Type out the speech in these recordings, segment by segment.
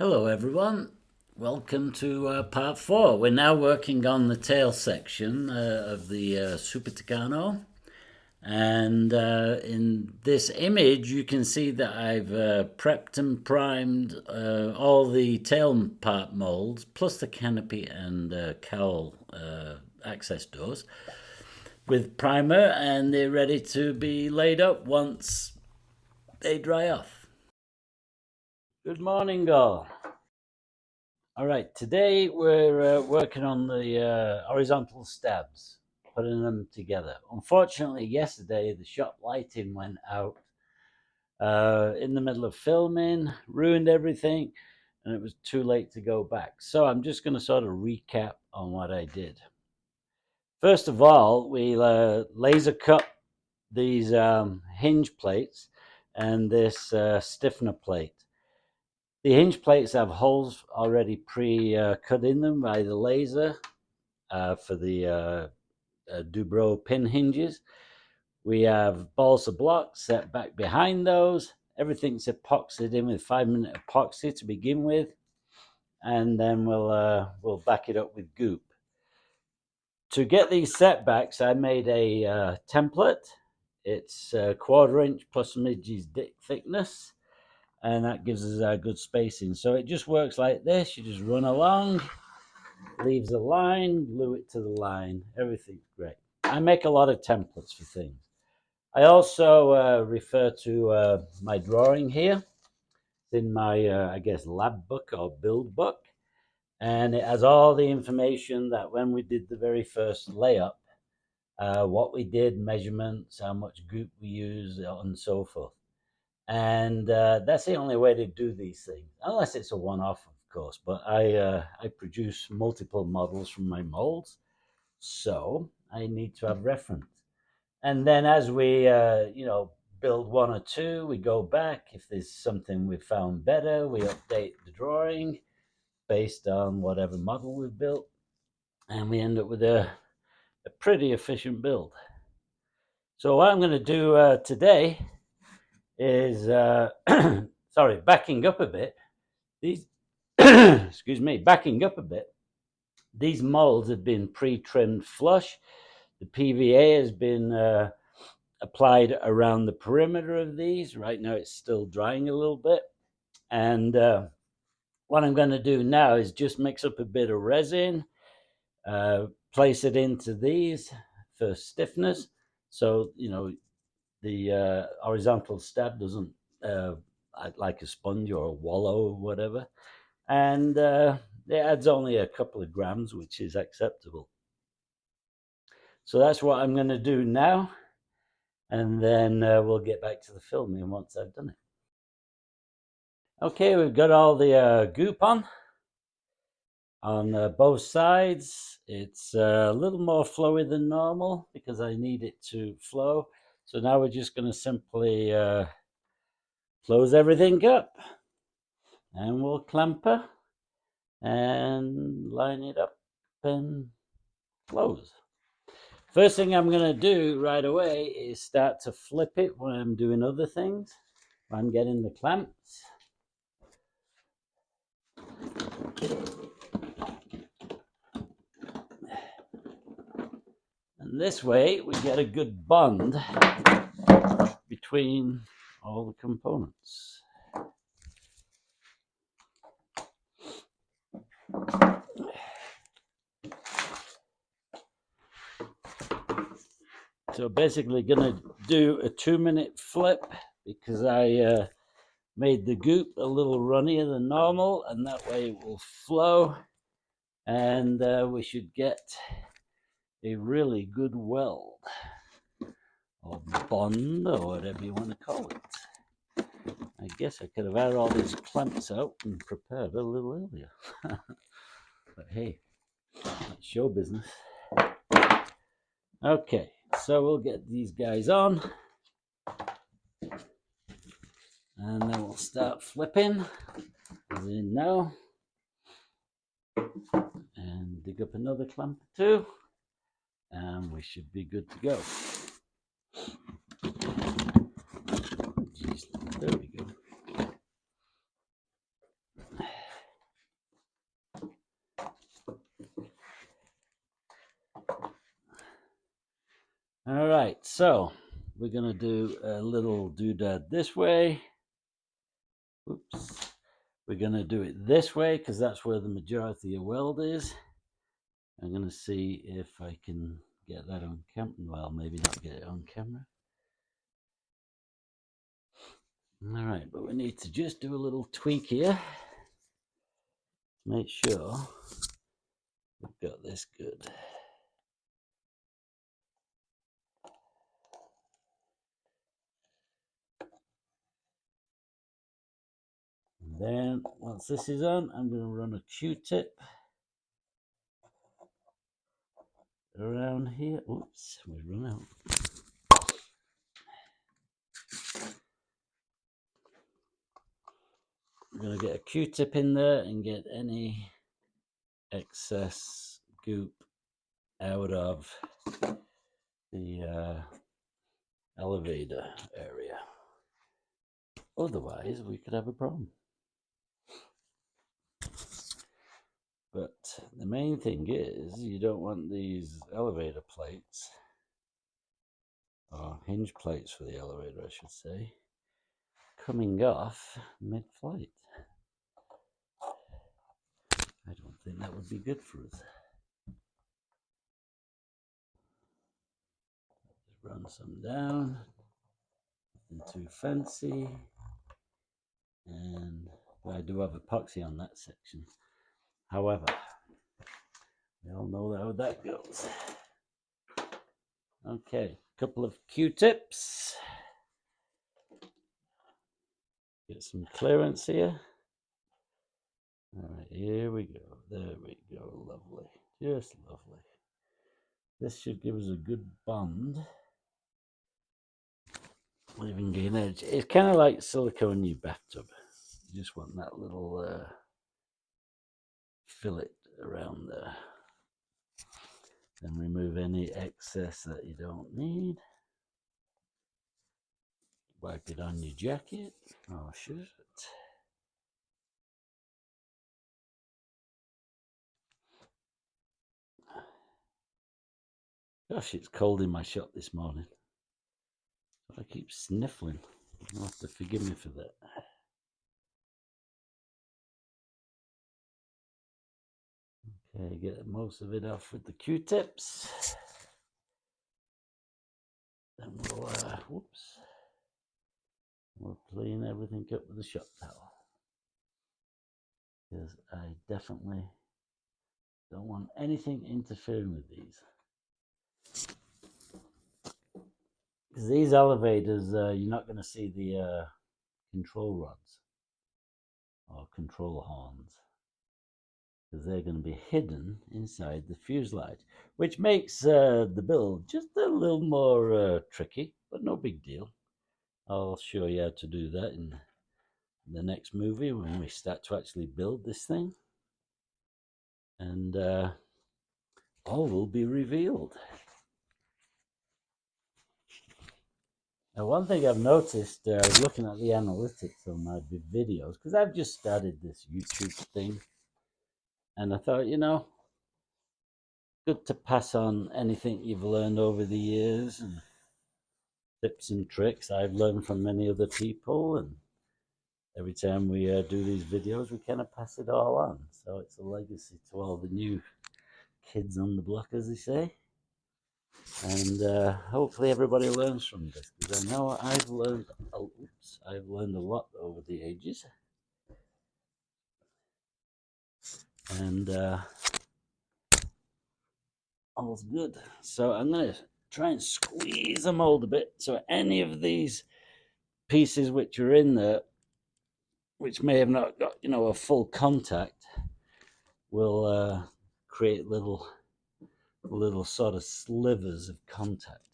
Hello everyone, welcome to part 4. We're now working on the tail section of the Super Tucano, and in this image you can see that I've prepped and primed all the tail part molds plus the canopy and cowl access doors with primer, and they're ready to be laid up once they dry off. Good morning all. All right, today we're working on the horizontal stabs, putting them together. Unfortunately, yesterday the shop lighting went out in the middle of filming, ruined everything, and it was too late to go back. So I'm just going to sort of recap on what I did. First of all, we laser cut these hinge plates and this stiffener plate. The hinge plates have holes already pre-cut in them by the laser for the Dubrow pin hinges. We have balsa blocks set back behind those. Everything's epoxied in with 5-minute epoxy to begin with, and then we'll back it up with goop. To get these setbacks, I made a template. It's a 1/4 inch plus some inches thickness, and that gives us a good spacing. So it just works like this. You just run along, leaves a line, glue it to the line. Everything's great. I make a lot of templates for things. I also refer to my drawing here. It's in my, I guess, lab book or build book. And it has all the information that when we did the very first layup, what we did, measurements, how much goop we use, and so forth. And that's the only way to do these things, unless it's a one-off, of course. But I produce multiple models from my molds, so I need to have reference. And then as we build one or two, we go back. If there's something we found better, we update the drawing based on whatever model we've built, and we end up with a pretty efficient build. So what I'm going to do today is sorry, backing up a bit. These excuse me, backing up a bit. These molds have been pre-trimmed flush. The PVA has been applied around the perimeter of these. Right now it's still drying a little bit, and what I'm going to do now is just mix up a bit of resin, place it into these for stiffness, so the horizontal stab doesn't like a sponge or a wallow or whatever, and it adds only a couple of grams, which is acceptable. So that's what I'm going to do now, and then we'll get back to the filming once I've done it. Okay, we've got all the goop on both sides. It's a little more flowy than normal because I need it to flow. So now we're just going to simply close everything up, and we'll clamper and line it up and close. First thing I'm going to do right away is start to flip it when I'm doing other things. I'm getting the clamps. And this way we get a good bond between all the components. So basically going to do a 2-minute flip because I made the goop a little runnier than normal, and that way it will flow, and we should get a really good weld or bond or whatever you want to call it. I guess I could have had all these clamps out and prepared a little earlier. But hey, that's show business. Okay, so we'll get these guys on, and then we'll start flipping, as in now, and dig up another clamp or two, and we should be good to go. Jeez, there we go. All right, so we're gonna do a little doodad this way. Oops. We're gonna do it this way because that's where the majority of weld is. I'm gonna see if I can get that on camera. Well, maybe not get it on camera. All right, but we need to just do a little tweak here. Make sure we've got this good. And then once this is on, I'm going to run a Q-tip around here. Oops, we run out. I'm going to get a Q-tip in there and get any excess goop out of the elevator area. Otherwise, we could have a problem. But the main thing is you don't want these elevator plates, or hinge plates for the elevator, I should say, coming off mid-flight. I don't think that would be good for us. Just run some down, nothing too fancy, and I do have epoxy on that section. However, we all know how that goes. Okay, couple of Q-tips. Get some clearance here. All right, here we go. There we go. Lovely. Just lovely. This should give us a good bond. Leaving an edge. It's kind of like silicone in your bathtub. You just want that little fillet around there. Then remove any excess that you don't need. Wipe it on your jacket or shirt. Gosh, it's cold in my shop this morning. I keep sniffling. You'll have to forgive me for that. Okay, get most of it off with the Q-tips. Then we'll clean everything up with a shop towel. Because I definitely don't want anything interfering with these. Because these elevators, you're not going to see the control rods or control horns. Because they're going to be hidden inside the fuselage, which makes the build just a little more tricky, but no big deal. I'll show you how to do that in the next movie when we start to actually build this thing. And all will be revealed. Now, one thing I've noticed, I was looking at the analytics on my videos, because I've just started this YouTube thing. And I thought, you know, good to pass on anything you've learned over the years and tips and tricks I've learned from many other people. And every time we do these videos, we kind of pass it all on. So it's a legacy to all the new kids on the block, as they say. And hopefully everybody learns from this, because I know I've learned a lot over the ages. And all's good. So I'm going to try and squeeze the mold a bit, so any of these pieces which are in there, which may have not got, you know, a full contact, will create little sort of slivers of contact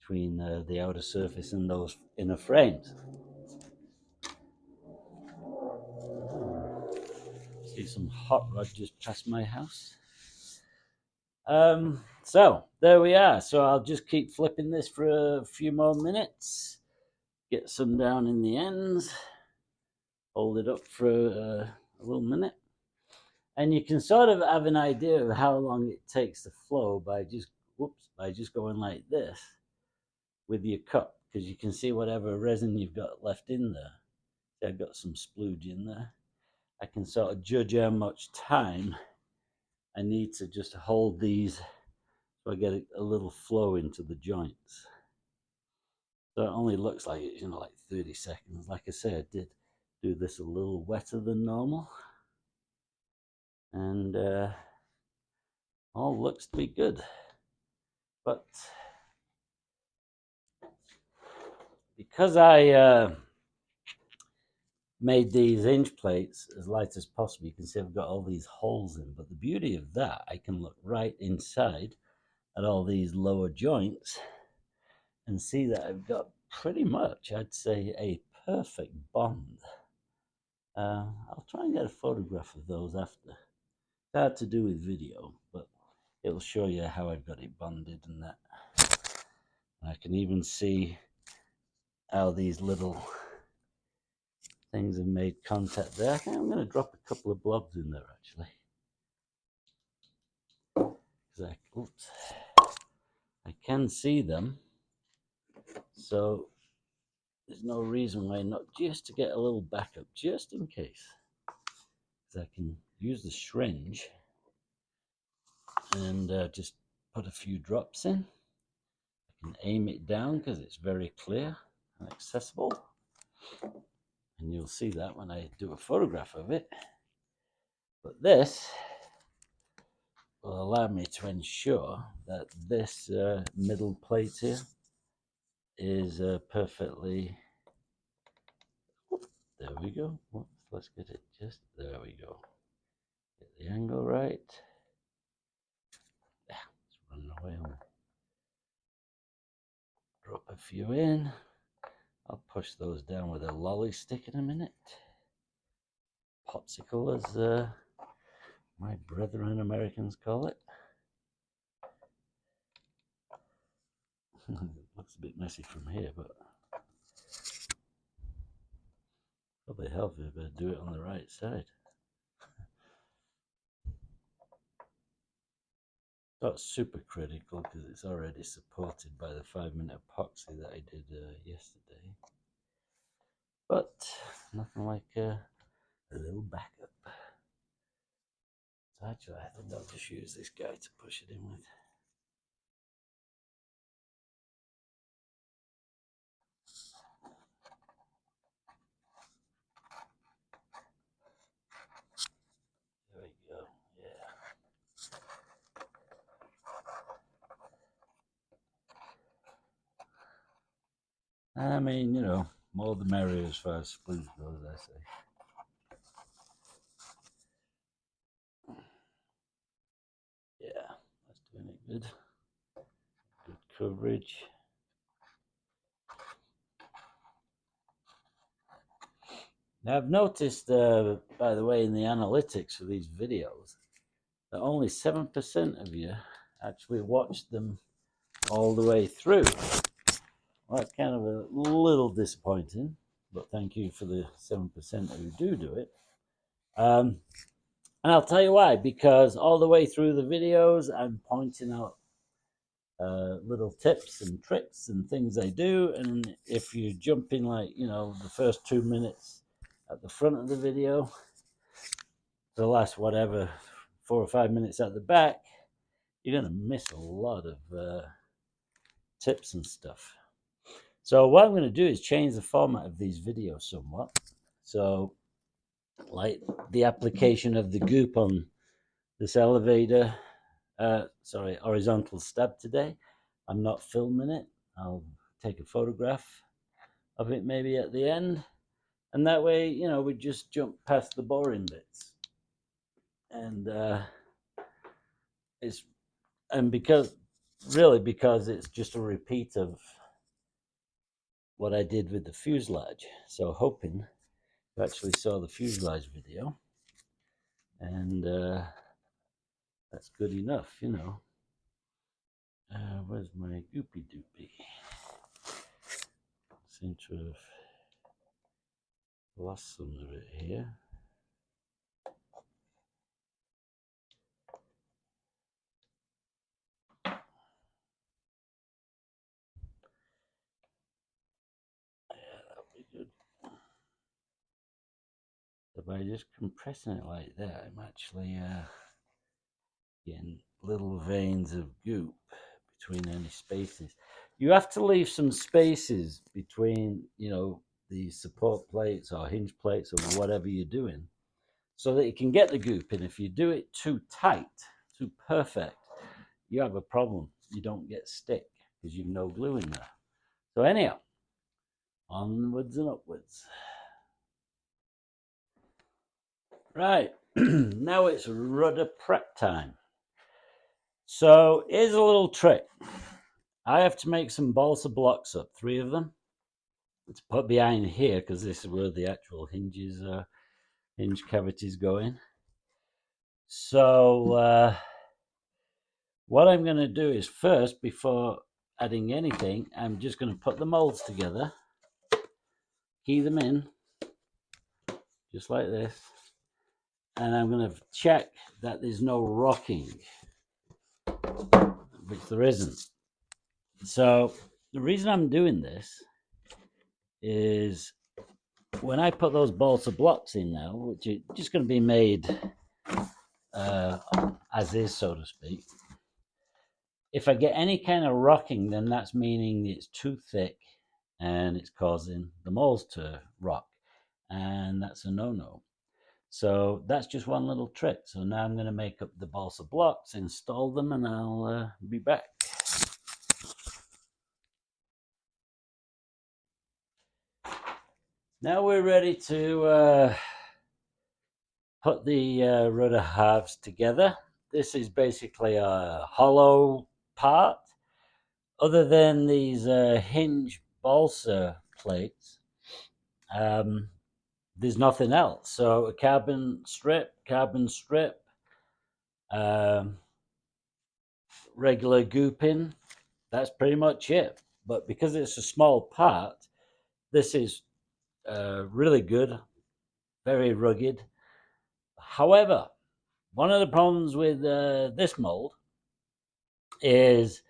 between the outer surface and those inner frames. See some hot rod just past my house. So there we are. So I'll just keep flipping this for a few more minutes, get some down in the ends, hold it up for a little minute, and you can sort of have an idea of how long it takes to flow by just whoops, by just going like this with your cup, because you can see whatever resin you've got left in there. See, I've got some splooge in there. I can sort of judge how much time I need to just hold these so I get a little flow into the joints. So it only looks like it's, like 30 seconds. Like I said, I did do this a little wetter than normal. And all looks to be good. But because I made these inch plates as light as possible, you can see I've got all these holes in. But the beauty of that, I can look right inside at all these lower joints and see that I've got pretty much, I'd say, a perfect bond. I'll try and get a photograph of those after. It's hard to do with video, but it'll show you how I've got it bonded and that. I can even see how these little things have made contact there. I think I'm going to drop a couple of blobs in there actually. Because I can see them, so there's no reason why not, just to get a little backup, just in case. Because I can use the syringe and just put a few drops in. I can aim it down because it's very clear and accessible. And you'll see that when I do a photograph of it. But this will allow me to ensure that this middle plate here is perfectly, there we go. Whoops, let's get it just, there we go. Get the angle right. Yeah, it's running away on me. Drop a few in. I'll push those down with a lolly stick in a minute. Popsicle, as my brethren Americans call it. It looks a bit messy from here, but probably help if I do it on the right side. Not super critical because it's already supported by the 5-minute epoxy that I did yesterday. But nothing like a little backup. So actually, I think I'll just use this guy to push it in with. There we go, yeah. I mean, more the merrier as far as splooge goes, I say. Yeah, that's doing it good. Good coverage. Now, I've noticed, by the way, in the analytics for these videos, that only 7% of you actually watched them all the way through. Well, that's kind of a little disappointing, but thank you for the 7% who do it. And I'll tell you why, because all the way through the videos, I'm pointing out little tips and tricks and things I do. And if you jump in, like, the first 2 minutes at the front of the video, the last, whatever, 4 or 5 minutes at the back, you're going to miss a lot of tips and stuff. So what I'm going to do is change the format of these videos somewhat. So, like the application of the goop on this elevator, horizontal stab today, I'm not filming it. I'll take a photograph of it maybe at the end. And that way, we just jump past the boring bits. And because it's just a repeat of what I did with the fuselage. So hoping you actually saw the fuselage video, and that's good enough, where's my goopy doopy? Seem to have lost some of it here. by just compressing it like that, I'm actually getting little veins of goop between any spaces. You have to leave some spaces between, you know, the support plates or hinge plates or whatever you're doing, so that you can get the goop in. If you do it too tight, too perfect, you have a problem. You don't get stick because you've no glue in there. So anyhow, onwards and upwards. Right, now it's rudder prep time. So here's a little trick. I have to make some balsa blocks up, 3 of them, to put behind here, because this is where the actual hinges, hinge cavities go in. So what I'm going to do is first, before adding anything, I'm just going to put the molds together, key them in, just like this, and I'm going to check that there's no rocking, which there isn't. So the reason I'm doing this is when I put those balsa blocks in now, which are just going to be made as is, so to speak, if I get any kind of rocking, then that's meaning it's too thick and it's causing the molds to rock, and that's a no-no. So that's just one little trick. So now I'm going to make up the balsa blocks, install them, and I'll be back. Now we're ready to put the rudder halves together. This is basically a hollow part. Other than these hinge balsa plates, there's nothing else. So a carbon strip, regular gooping, that's pretty much it. But because it's a small part, this is really good, very rugged. However, one of the problems with this mold is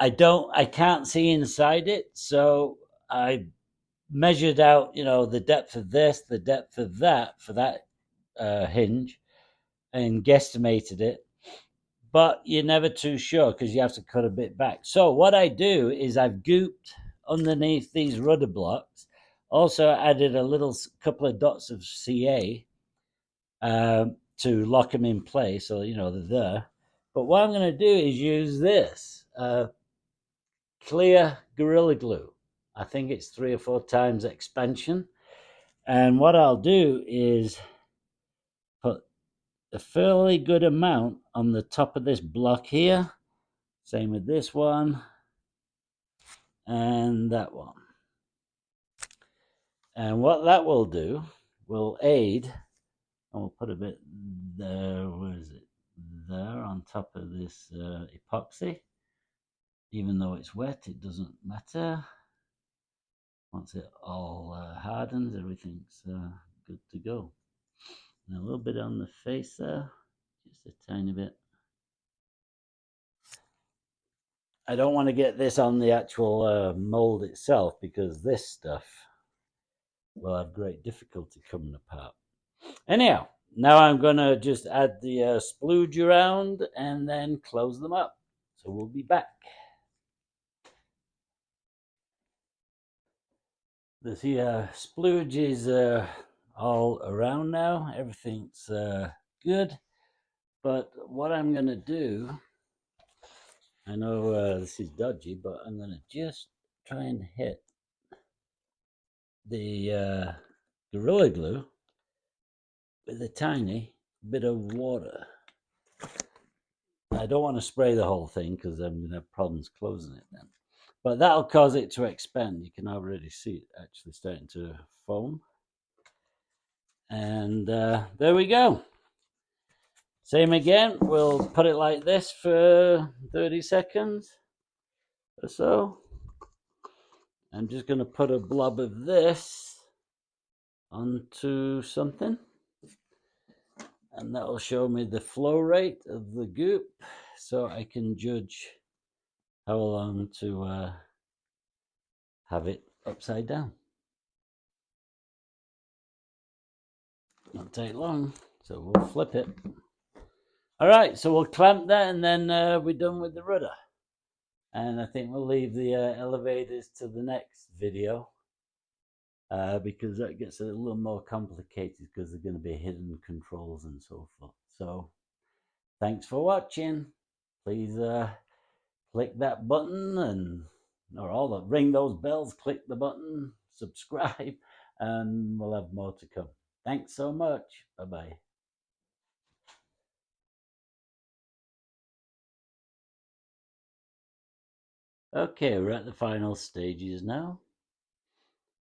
I can't see inside it. So I measured out, you know, the depth of this, the depth of that for that hinge, and guesstimated it. But you're never too sure because you have to cut a bit back. So what I do is I've gooped underneath these rudder blocks. Also added a little couple of dots of CA to lock them in place, so you know they're there. But what I'm going to do is use this clear Gorilla Glue. I think it's 3 or 4 times expansion. And what I'll do is put a fairly good amount on the top of this block here. Same with this one and that one. And what that will do will aid, and we'll put a bit there, where is it? There on top of this epoxy. Even though it's wet, it doesn't matter. Once it all hardens, everything's good to go. And a little bit on the face there, just a tiny bit. I don't want to get this on the actual mold itself, because this stuff will have great difficulty coming apart. Anyhow, now I'm going to just add the splooge around and then close them up. So we'll be back. This here splooge is all around now. Everything's good. But what I'm going to do, I know this is dodgy, but I'm going to just try and hit the Gorilla Glue with a tiny bit of water. I don't want to spray the whole thing because I'm going to have problems closing it then. But that'll cause it to expand. You can already see it actually starting to foam. And there we go. Same again. We'll put it like this for 30 seconds or so. I'm just going to put a blob of this onto something, and that will show me the flow rate of the goop, so I can judge how long to have it upside down. Won't take long, so we'll flip it. All right, so we'll clamp that, and then we're done with the rudder. And I think we'll leave the elevators to the next video because that gets a little more complicated because they're going to be hidden controls and so forth. So thanks for watching. Please click that button or ring those bells, click the button, subscribe, and we'll have more to come. Thanks so much. Bye-bye. Okay, we're at the final stages now.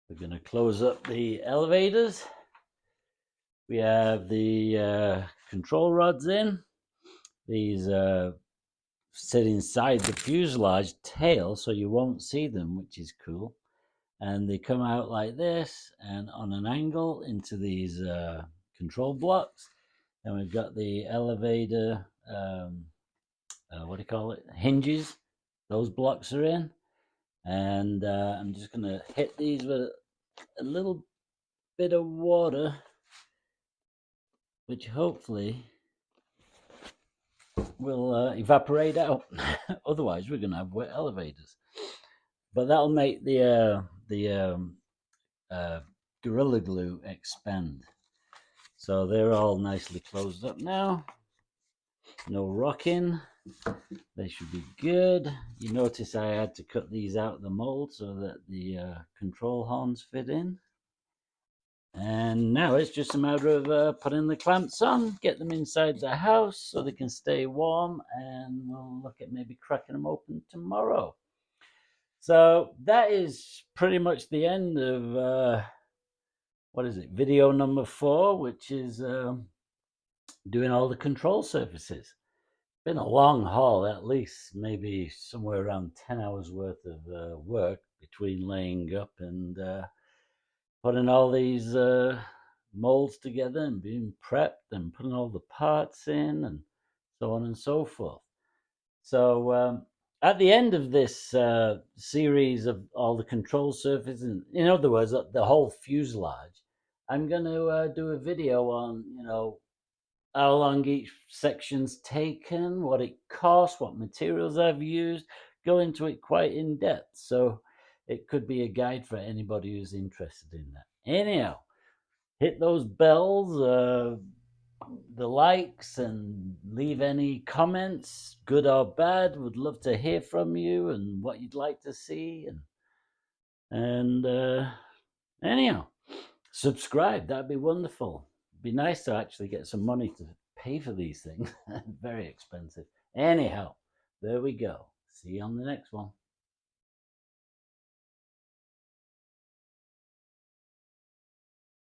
We're going to close up the elevators. We have the control rods in. These sit inside the fuselage tail, so you won't see them, which is cool. And they come out like this and on an angle into these control blocks. And we've got the elevator, what do you call it? Hinges. Those blocks are in. And I'm just going to hit these with a little bit of water, which hopefully will evaporate out. Otherwise, we're going to have wet elevators. But that'll make the Gorilla Glue expand. So they're all nicely closed up now. No rocking. They should be good. You notice I had to cut these out of the mold so that the control horns fit in. And now it's just a matter of putting the clamps on, get them inside the house so they can stay warm, and we'll look at maybe cracking them open tomorrow. So that is pretty much the end of, what is it, video number 4, which is doing all the control surfaces. Been a long haul, at least maybe somewhere around 10 hours worth of work between laying up and putting all these molds together and being prepped and putting all the parts in and so on and so forth. So at the end of this series of all the control surfaces, and in other words, the whole fuselage, I'm going to do a video on, how long each section's taken, what it costs, what materials I've used, go into it quite in depth. So it could be a guide for anybody who's interested in that. Anyhow, hit those bells, the likes, and leave any comments, good or bad. Would love to hear from you and what you'd like to see. And anyhow, subscribe. That'd be wonderful. It'd be nice to actually get some money to pay for these things. Very expensive. Anyhow, there we go. See you on the next one.